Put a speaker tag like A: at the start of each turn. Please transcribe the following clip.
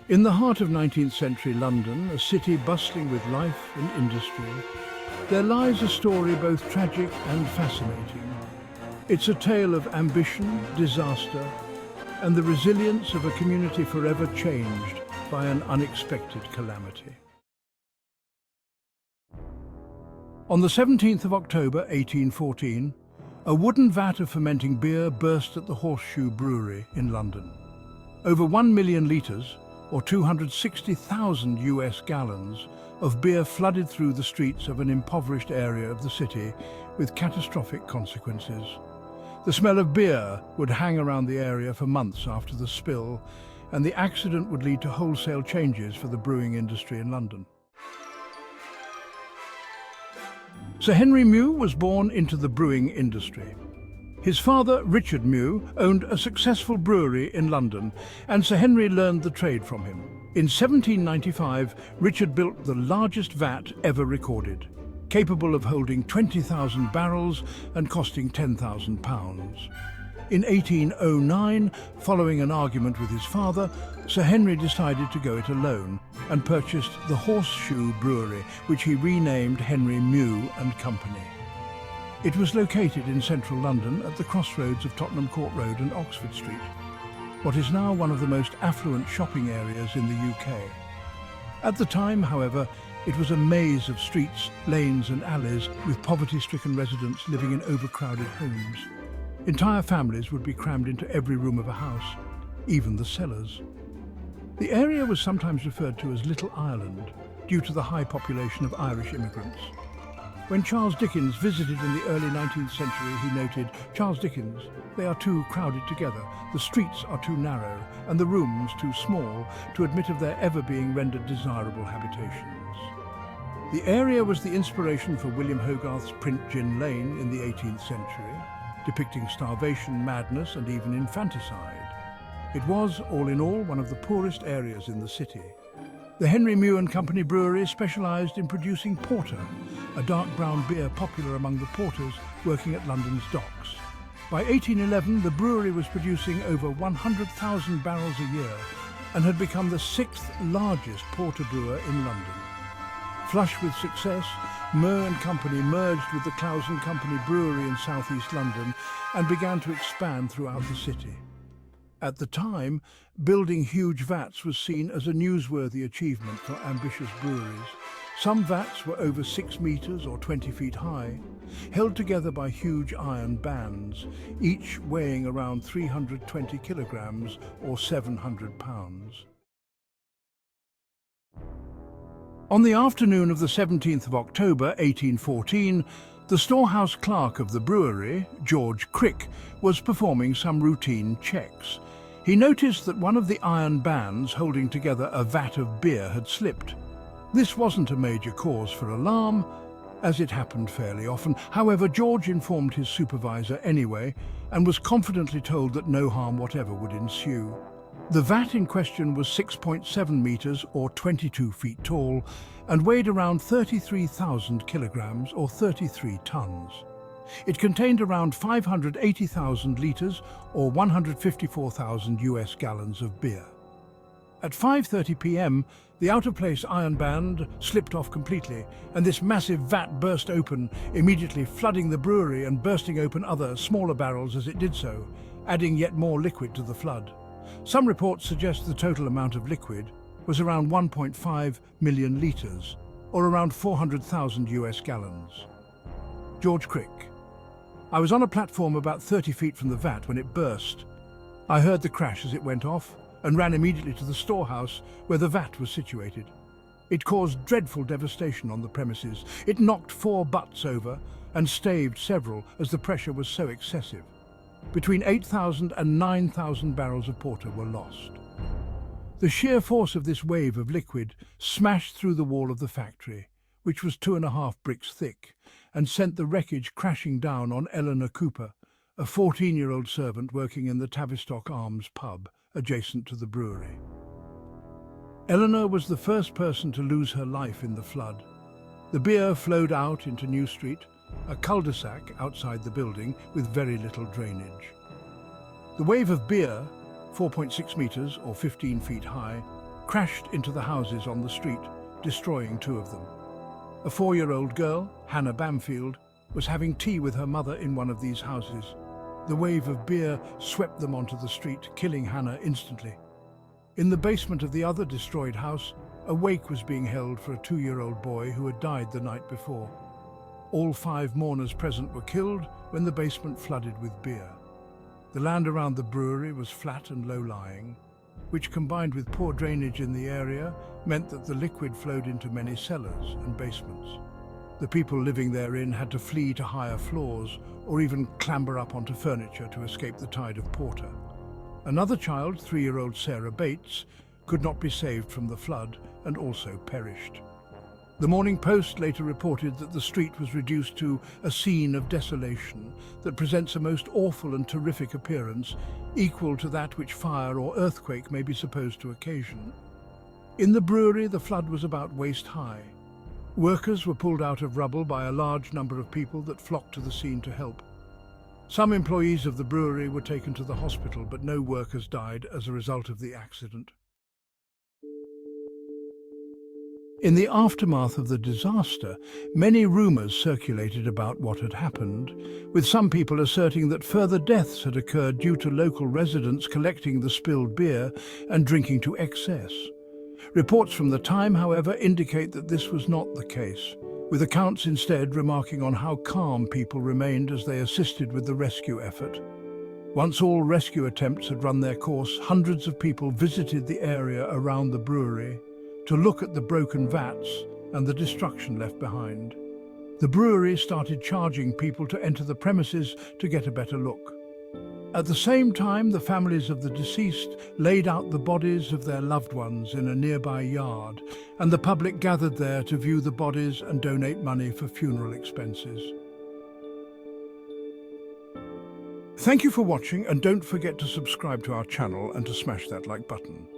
A: In the heart of 19th century London, a city bustling with life and industry, there lies a story both tragic and fascinating. It's a tale of ambition, disaster, and the resilience of a community forever changed by an unexpected calamity. On the 17th of October 1814, a wooden vat of fermenting beer burst at the Horseshoe Brewery in London. Over 1 million litres, or 260,000 US gallons, of beer flooded through the streets of an impoverished area of the city with catastrophic consequences. The smell of beer would hang around the area for months after the spill, and the accident would lead to wholesale changes for the brewing industry in London. Sir Henry Mew was born into the brewing industry. His father, Richard Mew, owned a successful brewery in London, and Sir Henry learned the trade from him. In 1795, Richard built the largest vat ever recorded, capable of holding 20,000 barrels and costing £10,000. In 1809, following an argument with his father, Sir Henry decided to go it alone and purchased the Horseshoe Brewery, which he renamed Henry Mew and Company. It was located in central London at the crossroads of Tottenham Court Road and Oxford Street, what is now one of the most affluent shopping areas in the UK. At the time, however, it was a maze of streets, lanes and alleys with poverty-stricken residents living in overcrowded homes. Entire families would be crammed into every room of a house, even the cellars. The area was sometimes referred to as Little Ireland due to the high population of Irish immigrants. When Charles Dickens visited in the early 19th century, he noted, "Charles Dickens, they are too crowded together, the streets are too narrow, and the rooms too small to admit of their ever being rendered desirable habitations." The area was the inspiration for William Hogarth's print Gin Lane in the 18th century, depicting starvation, madness, and even infanticide. It was, all in all, one of the poorest areas in the city. The Henry Mew and Company Brewery specialised in producing porter, a dark brown beer popular among the porters working at London's docks. By 1811, the brewery was producing over 100,000 barrels a year and had become the 6th largest porter brewer in London. Flush with success, Mew and Company merged with the Clowes and Company Brewery in southeast London and began to expand throughout the city. At the time, building huge vats was seen as a newsworthy achievement for ambitious breweries. Some vats were over 6 metres or 20 feet high, held together by huge iron bands, each weighing around 320 kilograms or 700 pounds. On the afternoon of the 17th of October 1814, the storehouse clerk of the brewery, George Crick, was performing some routine checks. He noticed that one of the iron bands holding together a vat of beer had slipped. This wasn't a major cause for alarm, as it happened fairly often. However, George informed his supervisor anyway and was confidently told that no harm whatever would ensue. The vat in question was 6.7 metres or 22 feet tall and weighed around 33,000 kilograms or 33 tons. It contained around 580,000 litres or 154,000 US gallons of beer. At 5:30 p.m, the out-of-place iron band slipped off completely, and this massive vat burst open, immediately flooding the brewery and bursting open other, smaller barrels as it did so, adding yet more liquid to the flood. Some reports suggest the total amount of liquid was around 1.5 million litres, or around 400,000 US gallons. George Crick. I was on a platform about 30 feet from the vat when it burst. I heard the crash as it went off and ran immediately to the storehouse where the vat was situated. It caused dreadful devastation on the premises. It knocked 4 butts over and staved several as the pressure was so excessive. Between 8,000 and 9,000 barrels of porter were lost. The sheer force of this wave of liquid smashed through the wall of the factory, which was 2.5 bricks thick, and sent the wreckage crashing down on Eleanor Cooper, a 14-year-old servant working in the Tavistock Arms pub adjacent to the brewery. Eleanor was the first person to lose her life in the flood. The beer flowed out into New Street, a cul-de-sac outside the building with very little drainage. The wave of beer, 4.6 metres or 15 feet high, crashed into the houses on the street, destroying 2 of them. A 4-year-old girl, Hannah Bamfield, was having tea with her mother in one of these houses. The wave of beer swept them onto the street, killing Hannah instantly. In the basement of the other destroyed house, a wake was being held for a 2-year-old boy who had died the night before. All 5 mourners present were killed when the basement flooded with beer. The land around the brewery was flat and low-lying, which combined with poor drainage in the area meant that the liquid flowed into many cellars and basements. The people living therein had to flee to higher floors or even clamber up onto furniture to escape the tide of porter. Another child, 3-year-old Sarah Bates, could not be saved from the flood and also perished. The Morning Post later reported that the street was reduced to a scene of desolation that presents a most awful and terrific appearance, equal to that which fire or earthquake may be supposed to occasion. In the brewery, the flood was about waist-high. Workers were pulled out of rubble by a large number of people that flocked to the scene to help. Some employees of the brewery were taken to the hospital, but no workers died as a result of the accident. In the aftermath of the disaster, many rumors circulated about what had happened, with some people asserting that further deaths had occurred due to local residents collecting the spilled beer and drinking to excess. Reports from the time, however, indicate that this was not the case, with accounts instead remarking on how calm people remained as they assisted with the rescue effort. Once all rescue attempts had run their course, hundreds of people visited the area around the brewery to look at the broken vats and the destruction left behind. The brewery started charging people to enter the premises to get a better look. At the same time, the families of the deceased laid out the bodies of their loved ones in a nearby yard, and the public gathered there to view the bodies and donate money for funeral expenses. Thank you for watching, and don't forget to subscribe to our channel and to smash that like button.